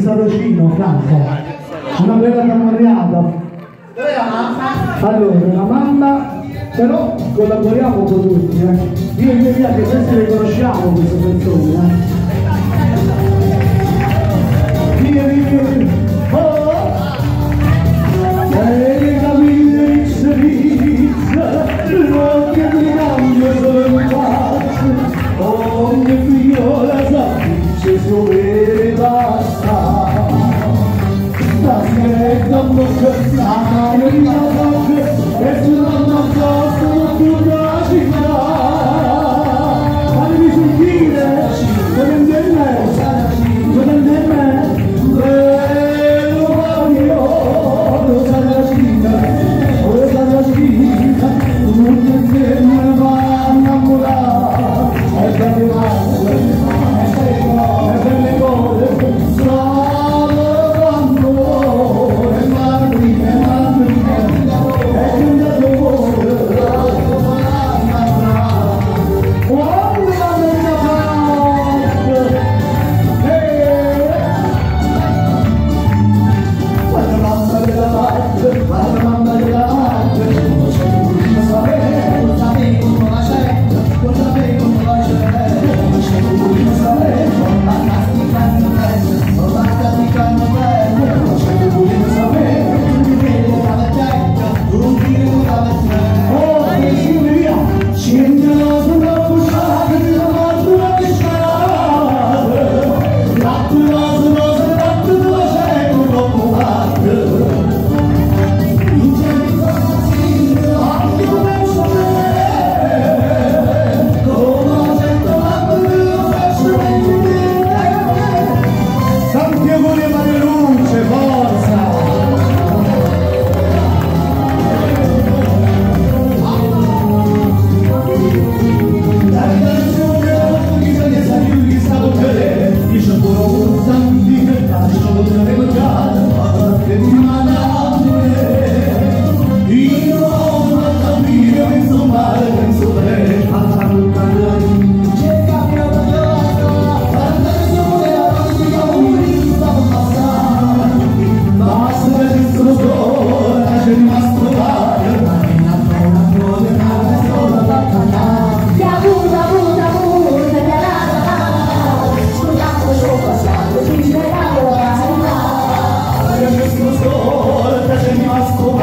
Saracino, Franco, una bella camorriata. Allora, la mamma, però collaboriamo con tutti, Io e mia figlia che questi le conosciamo queste persone, Vieni, oh! E le famiglie non che mi cambio solo in faccia, ogni figliola sa se sovere basta. La sigaretta in bocca, la mano in bocca, e sulla mangiata non più la città. Fatemi sentire, volete me, volete me, lo voglio, lo sa la città, non che me va a innamorare, e per le mani, e per le cose, Nascosto